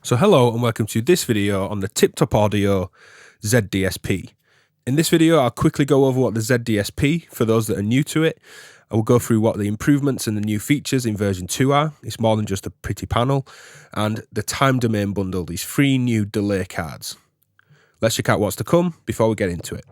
So hello and welcome to this video on the Tiptop Audio Z-DSP. In this video I'll quickly go over what the Z-DSP, for those that are new to it. I will go through what the improvements and the new features in version 2 are. It's more than just a pretty panel. And the time domain bundle, these 3 new delay cards. Let's check out what's to come before we get into it.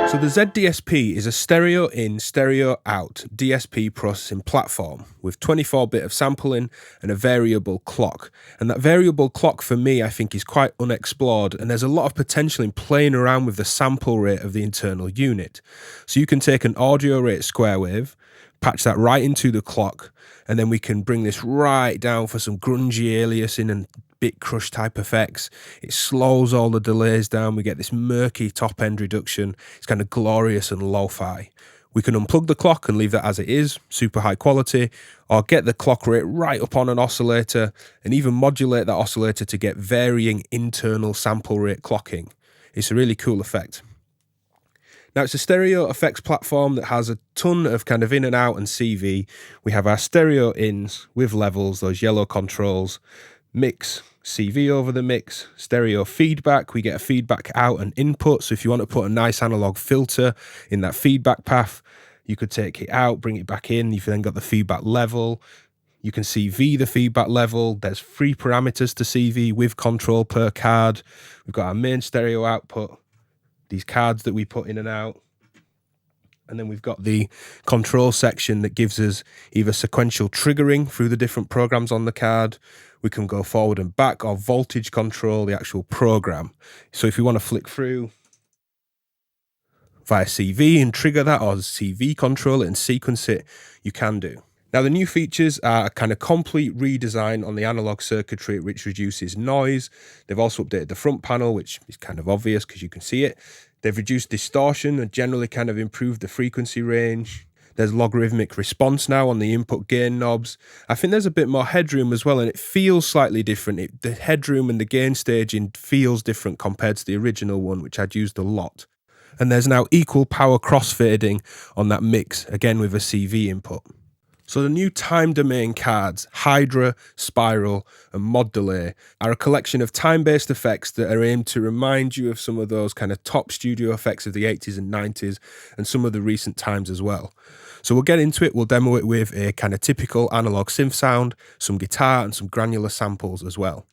So the Z-DSP is a stereo in, stereo out DSP processing platform with 24-bit of sampling and a variable clock. And that variable clock for me I think is quite unexplored, and there's a lot of potential in playing around with the sample rate of the internal unit. So you can take an audio rate square wave, patch that right into the clock, and then we can bring this right down for some grungy aliasing and bit crush type effects. It slows all the delays down. We get this murky top end reduction. It's kind of glorious and lo-fi. We can unplug the clock and leave that as it is, super high quality, or get the clock rate right up on an oscillator and even modulate that oscillator to get varying internal sample rate clocking. It's a really cool effect. Now it's a stereo effects platform that has a ton of kind of in and out and CV. We have our stereo ins with levels, those yellow controls, mix, CV over the mix, stereo feedback. We get a feedback out and input. So if you want to put a nice analog filter in that feedback path, you could take it out, bring it back in. You've then got the feedback level. You can CV the feedback level. There's 3 parameters to CV with control per card. We've got our main stereo output, these cards that we put in and out. And then we've got the control section that gives us either sequential triggering through the different programs on the card. We can go forward and back, or voltage control the actual program. So if you want to flick through via CV and trigger that, or CV control it and sequence it, you can do. Now the new features are a kind of complete redesign on the analog circuitry, which reduces noise. They've also updated the front panel, which is kind of obvious because you can see it. They've reduced distortion and generally kind of improved the frequency range. There's logarithmic response now on the input gain knobs. I think there's a bit more headroom as well, and it feels slightly different. The headroom and the gain staging feels different compared to the original one, which I'd used a lot. And there's now equal power crossfading on that mix, again with a CV input. So the new time domain cards, Hydra, Spiral and Mod Delay, are a collection of time-based effects that are aimed to remind you of some of those kind of top studio effects of the 80s and 90s and some of the recent times as well. So we'll get into it, we'll demo it with a kind of typical analog synth sound, some guitar and some granular samples as well.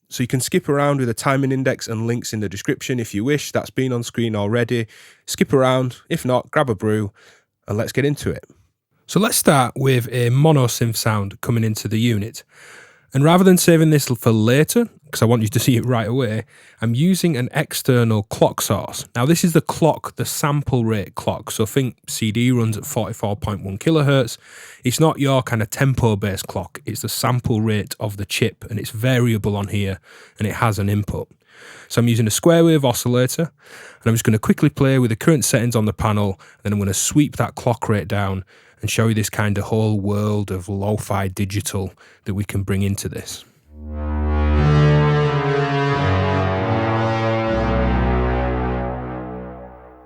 So you can skip around with a timing index and links in the description if you wish. That's been on screen already. Skip around, if not, grab a brew and let's get into it. So let's start with a mono synth sound coming into the unit. And rather than saving this for later, because I want you to see it right away, I'm using an external clock source. Now this is the clock, the sample rate clock. So think CD runs at 44.1 kilohertz. It's not your kind of tempo based clock. It's the sample rate of the chip, and it's variable on here and it has an input. So I'm using a square wave oscillator, and I'm just going to quickly play with the current settings on the panel, and then I'm going to sweep that clock rate down and show you this kind of whole world of lo-fi digital that we can bring into this.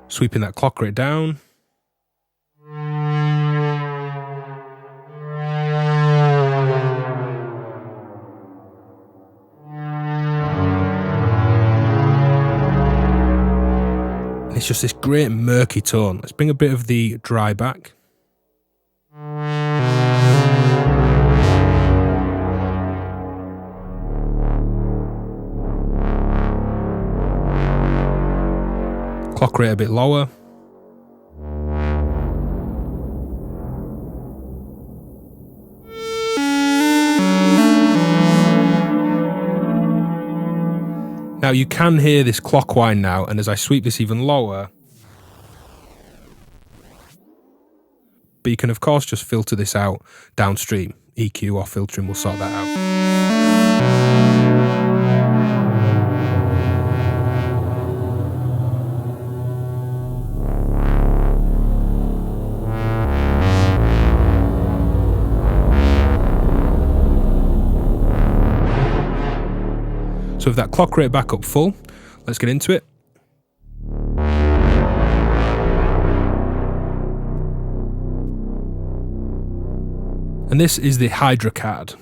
Sweeping that clock rate down. it's just this great murky tone. Let's bring a bit of the dry back. Clock rate a bit lower. Now you can hear this clock wind now, and as I sweep this even lower, but you can of course just filter this out downstream. EQ or filtering will sort that out. So with that clock rate back up full, let's get into it. And this is the Hydra card.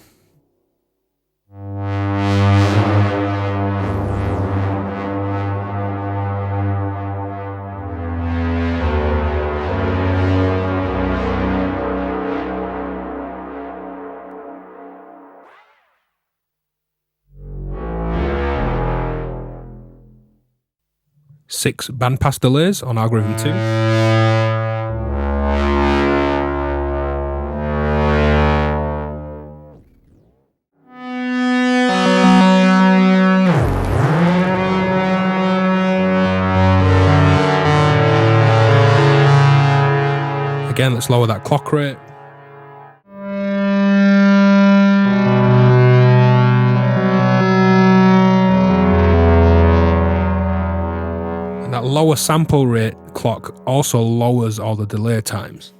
Six bandpass delays on algorithm 2. Again, let's lower that clock rate. That lower sample rate clock also lowers all the delay times.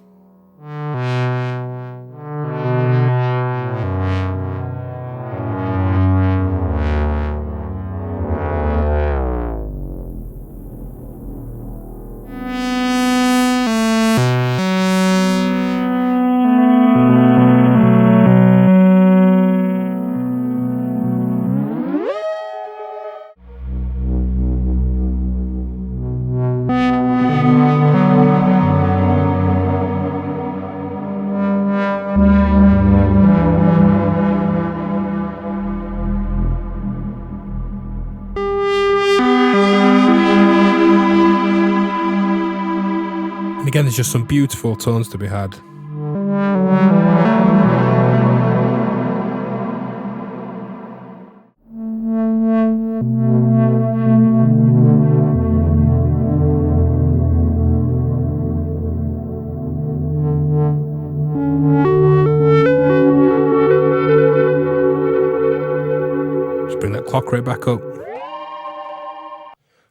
And again, there's just some beautiful tones to be had. Just bring that clock rate back up.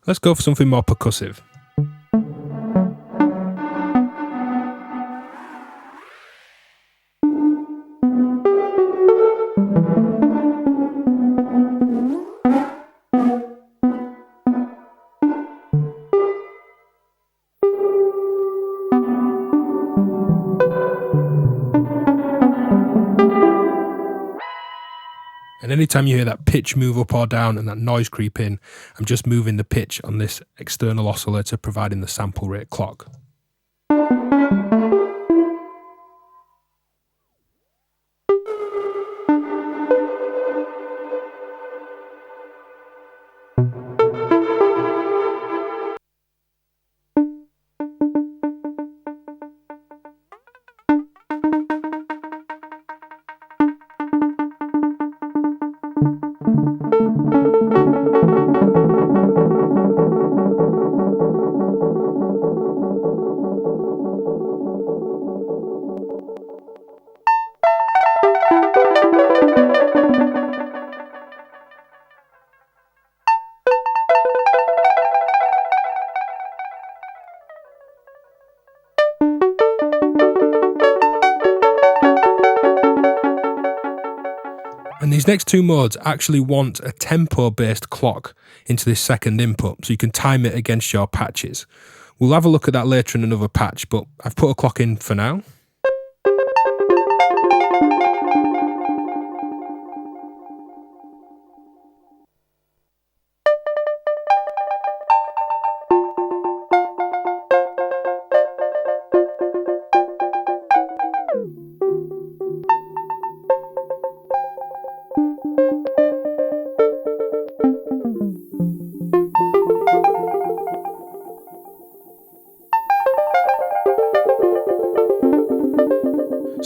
Let's go for something more percussive. And anytime you hear that pitch move up or down and that noise creep in, I'm just moving the pitch on this external oscillator, providing the sample rate clock. And these next two modes actually want a tempo-based clock into this second input, so you can time it against your patches. We'll have a look at that later in another patch, but I've put a clock in for now.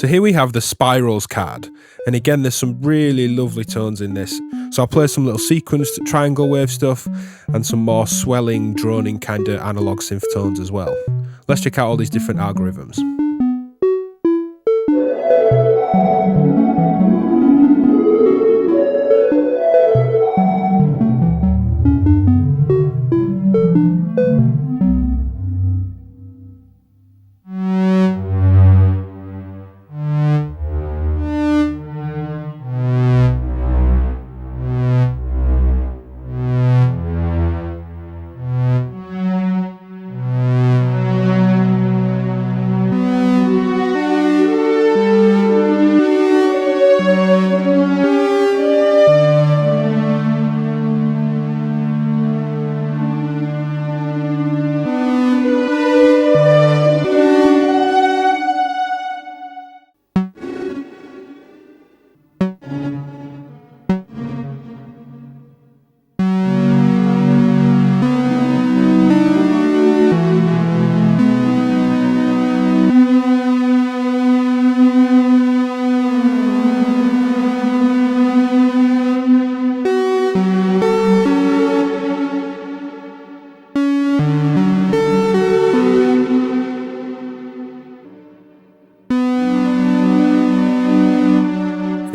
So here we have the Spirals card, and again there's some really lovely tones in this. So I'll play some little sequenced triangle wave stuff and some more swelling, droning kind of analog synth tones as well. Let's check out all these different algorithms.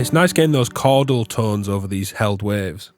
It's nice getting those chordal tones over these held waves.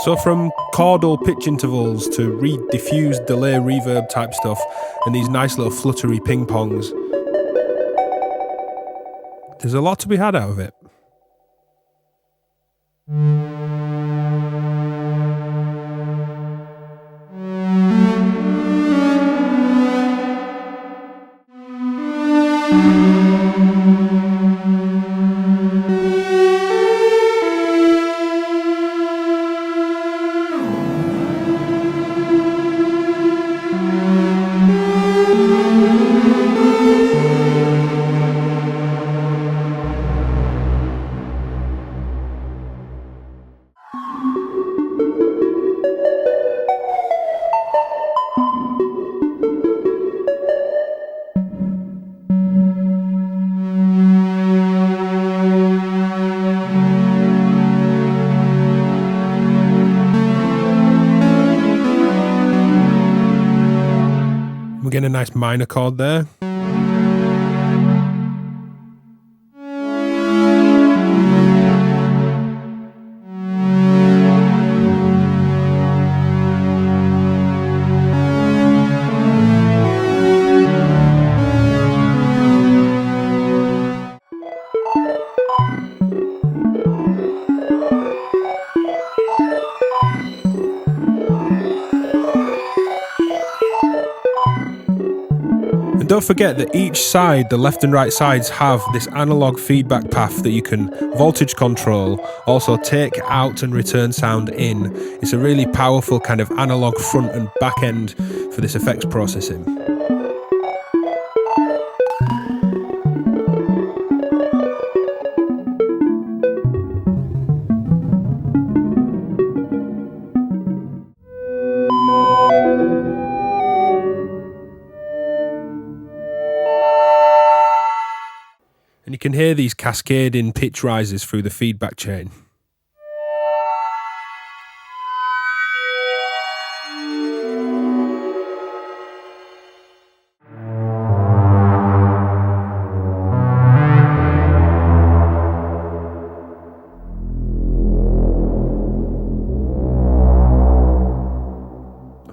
So from chordal pitch intervals to diffuse delay reverb type stuff and these nice little fluttery ping pongs, there's a lot to be had out of it. We're getting a nice minor chord there. And don't forget that each side, the left and right sides, have this analog feedback path that you can voltage control, also take out and return sound in. It's a really powerful kind of analog front and back end for this effects processing. And you can hear these cascading pitch rises through the feedback chain.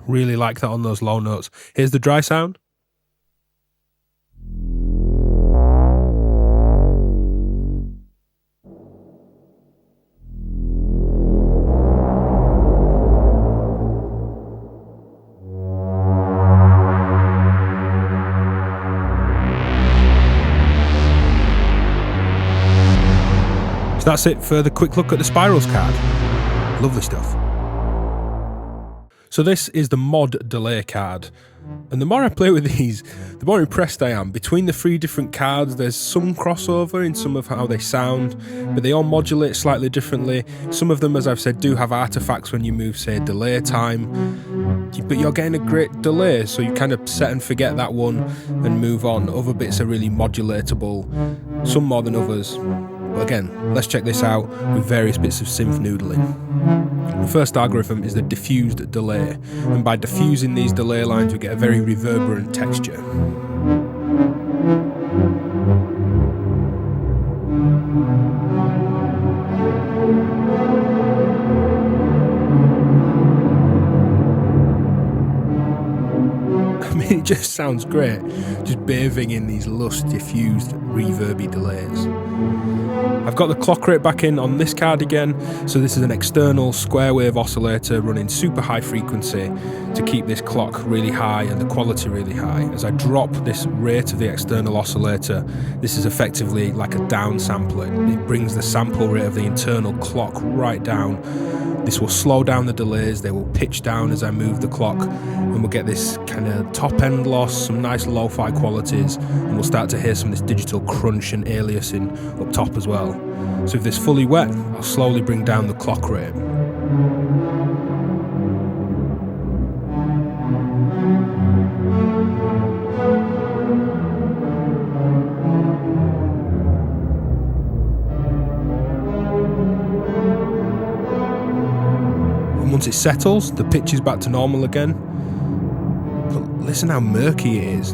Really like that on those low notes. Here's the dry sound. So that's it for the quick look at the Spirals card. Lovely stuff. So this is the Mod Delay card. And the more I play with these, the more impressed I am. Between the 3 different cards, there's some crossover in some of how they sound, but they all modulate slightly differently. Some of them, as I've said, do have artifacts when you move, say, delay time, but you're getting a great delay, so you kind of set and forget that one and move on. Other bits are really modulatable, some more than others. But again, let's check this out with various bits of synth noodling. The first algorithm is the diffused delay, and by diffusing these delay lines we get a very reverberant texture. I mean, it just sounds great, just bathing in these lush, diffused, reverby delays. I've got the clock rate back in on this card again, so this is an external square wave oscillator running super high frequency to keep this clock really high and the quality really high. As I drop this rate of the external oscillator, this is effectively like a down sampler. It brings the sample rate of the internal clock right down. This will slow down the delays, they will pitch down as I move the clock, and we'll get this kind of top end loss, some nice lo-fi qualities, and we'll start to hear some of this digital crunch and aliasing up top as well. So if this fully wet, I'll slowly bring down the clock rate. Once it settles, the pitch is back to normal again. But listen how murky it is.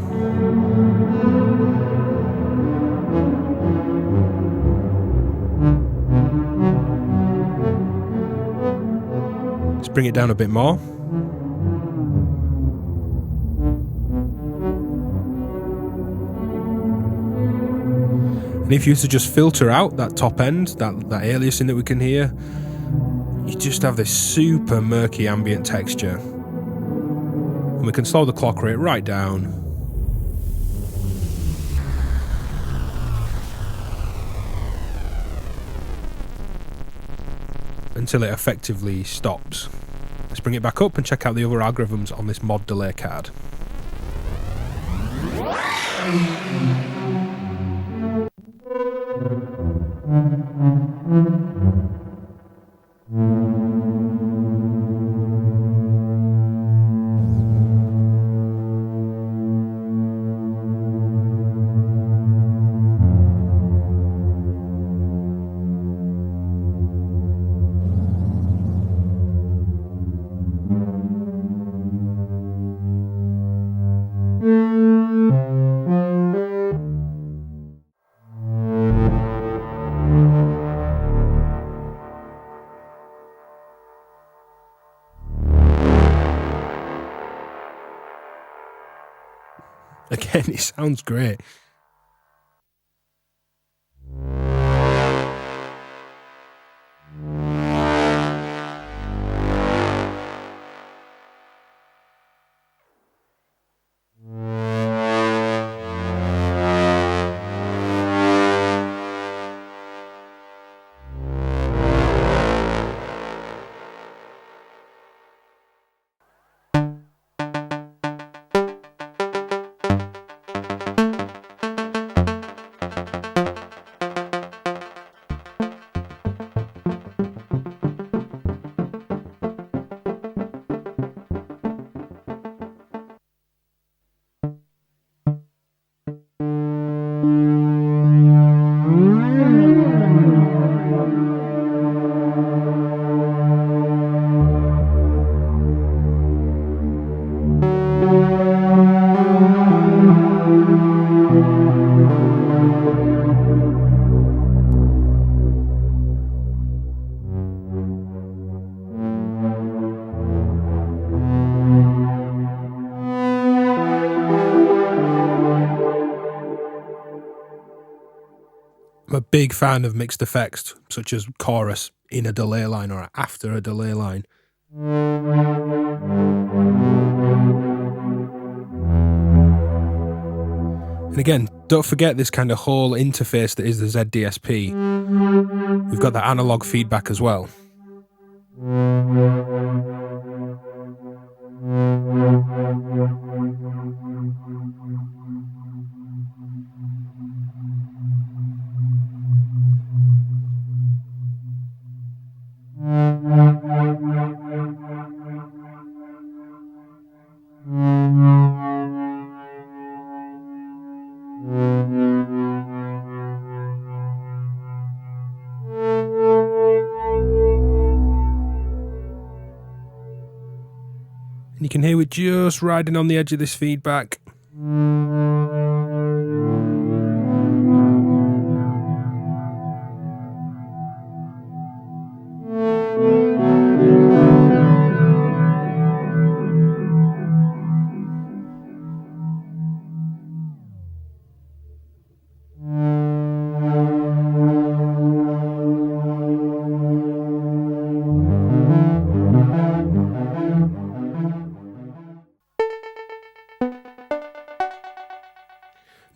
Let's bring it down a bit more. And if you were to just filter out that top end, that aliasing that we can hear, you just have this super murky ambient texture. And we can slow the clock rate right down. Until it effectively stops. Let's bring it back up and check out the other algorithms on this Mod Delay card. Again, it sounds great. I'm a big fan of mixed effects, such as chorus in a delay line or after a delay line. And again, don't forget this kind of whole interface that is the Z-DSP. We've got the analog feedback as well. And you can hear we're just riding on the edge of this feedback.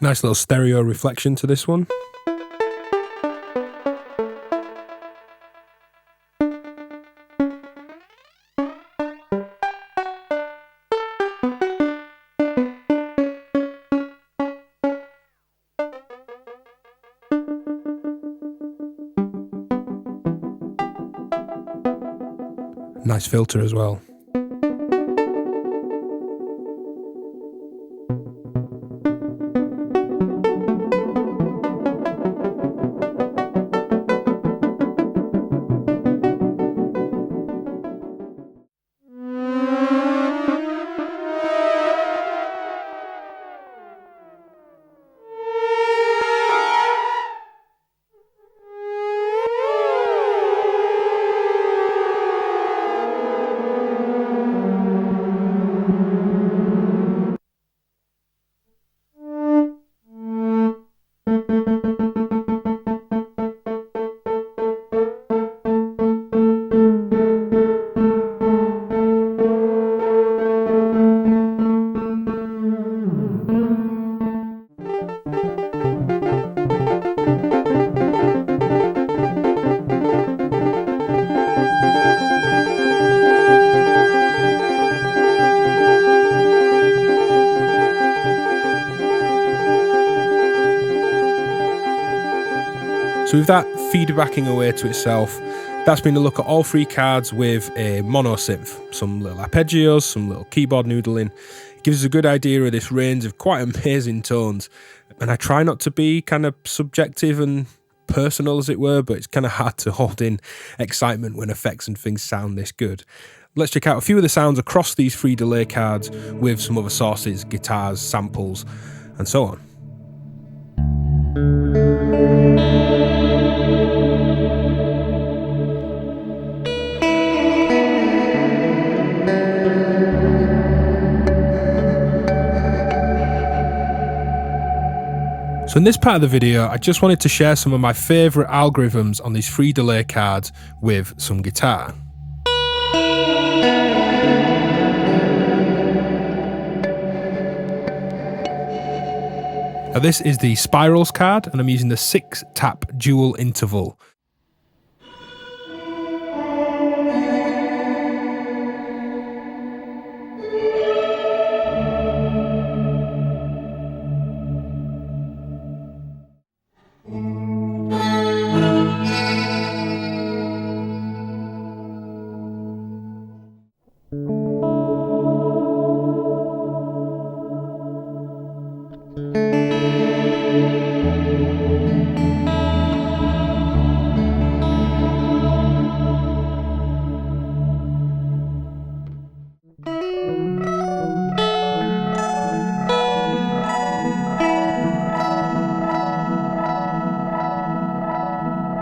Nice little stereo reflection to this one. Nice filter as well. So with that feedbacking away to itself, that's been a look at all three cards with a mono synth, some little arpeggios, some little keyboard noodling. It gives us a good idea of this range of quite amazing tones. And I try not to be kind of subjective and personal, as it were, but it's kind of hard to hold in excitement when effects and things sound this good. Let's check out a few of the sounds across these three delay cards with some other sources, guitars, samples, and so on. So in this part of the video, I just wanted to share some of my favourite algorithms on these three delay cards with some guitar. Now this is the Spirals card, and I'm using the 6-tap dual interval.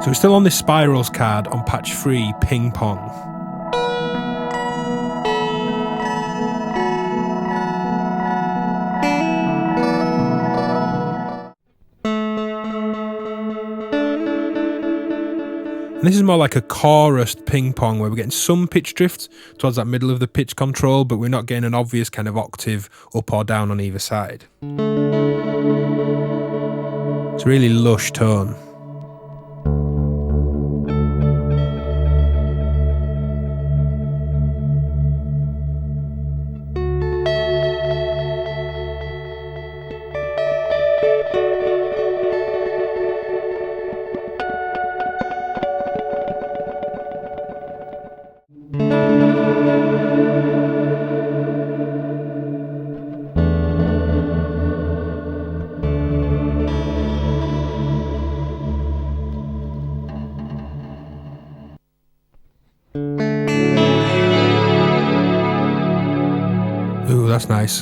So we're still on this Spirals card on patch 3, Ping Pong. And this is more like a chorused ping pong where we're getting some pitch drift towards that middle of the pitch control, but we're not getting an obvious kind of octave up or down on either side. It's a really lush tone. that's nice.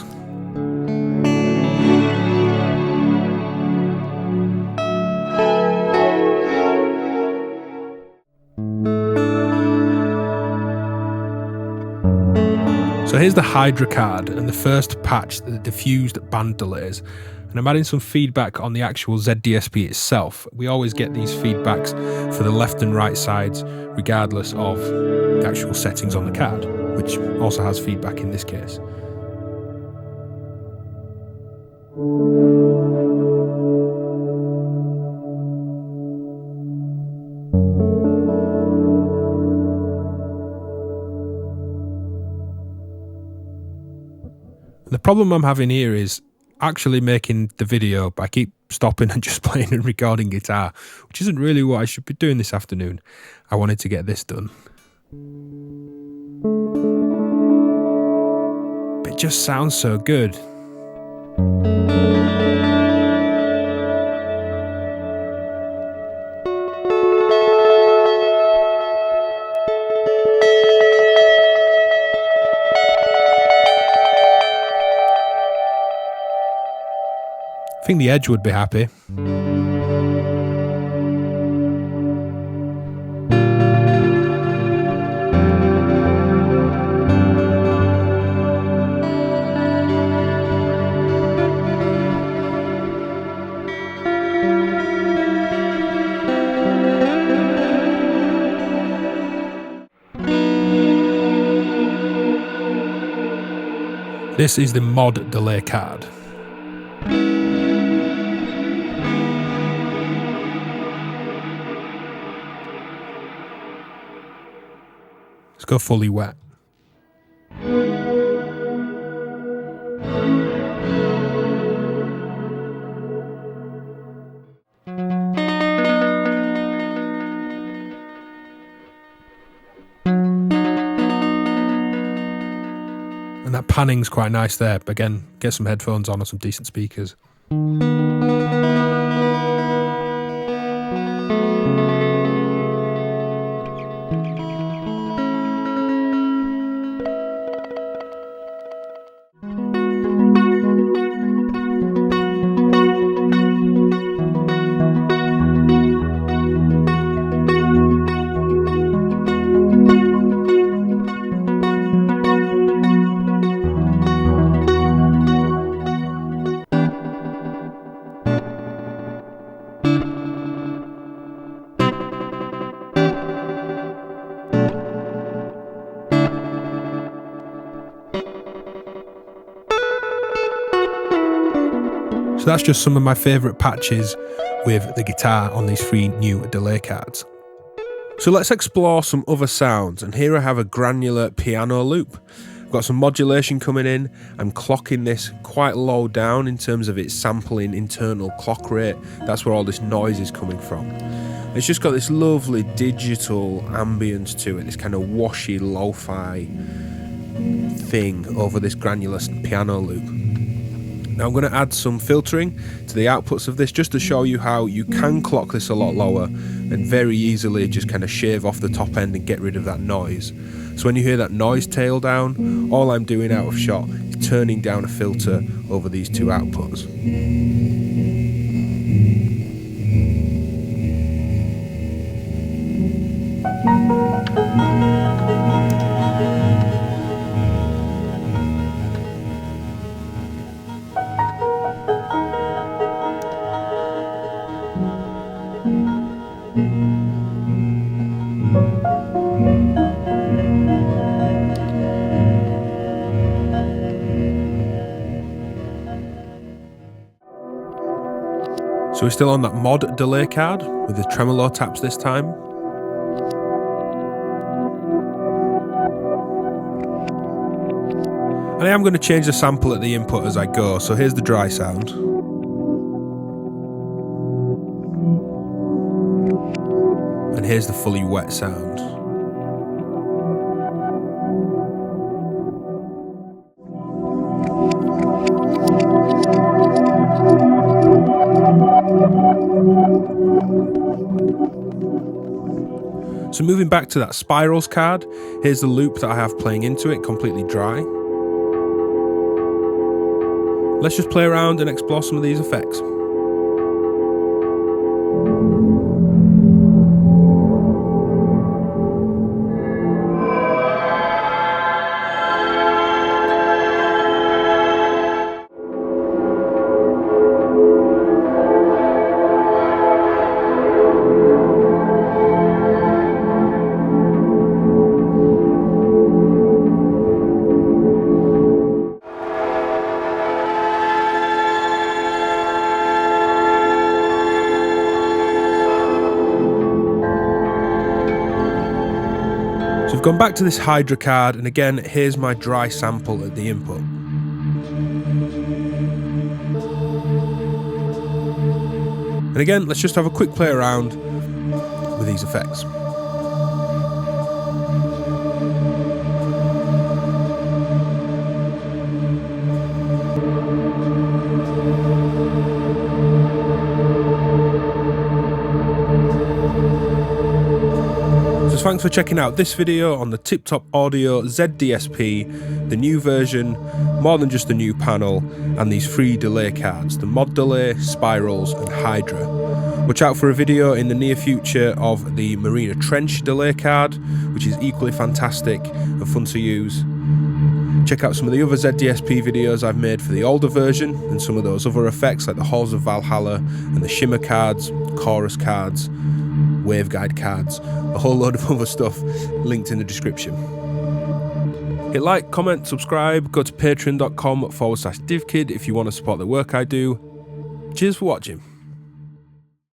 So here's the Hydra card and the first patch, the diffused band delays. And I'm adding some feedback on the actual Z-DSP itself. We always get these feedbacks for the left and right sides, regardless of the actual settings on the card, which also has feedback in this case. The problem I'm having here is actually making the video, but I keep stopping and just playing and recording guitar, which isn't really what I should be doing this afternoon. I wanted to get this done. But it just sounds so good. I think the Edge would be happy. This is the mod delay card. Let's go fully wet. And that panning's quite nice there. But again, get some headphones on or some decent speakers. So that's just some of my favourite patches with the guitar on these 3 new delay cards. So let's explore some other sounds, and here I have a granular piano loop. I've got some modulation coming in. I'm clocking this quite low down in terms of its sampling internal clock rate. That's where all this noise is coming from. It's just got this lovely digital ambience to it, this kind of washy lo-fi thing over this granular piano loop. Now I'm going to add some filtering to the outputs of this just to show you how you can clock this a lot lower and very easily just kind of shave off the top end and get rid of that noise. So when you hear that noise tail down, all I'm doing out of shot is turning down a filter over these 2 outputs. So we're still on that mod delay card with the Tremolo Taps this time. And I am going to change the sample at the input as I go. So here's the dry sound. And here's the fully wet sound. So moving back to that Spirals card, here's the loop that I have playing into it, completely dry. Let's just play around and explore some of these effects. So we've gone back to this Hydra card, and again, here's my dry sample at the input. And again, let's just have a quick play around with these effects. So thanks for checking out this video on the Tiptop Audio Z-DSP, the new version, more than just a new panel, and these free delay cards, the Mod Delay, Spirals and Hydra. Watch out for a video in the near future of the Marina Trench delay card, which is equally fantastic and fun to use. Check out some of the other Z-DSP videos I've made for the older version, and some of those other effects like the Halls of Valhalla and the Shimmer cards, Chorus cards, Waveguide cards, a whole load of other stuff linked in the description. Hit like, comment, subscribe, go to patreon.com/DivKid if you want to support the work I do. Cheers for watching.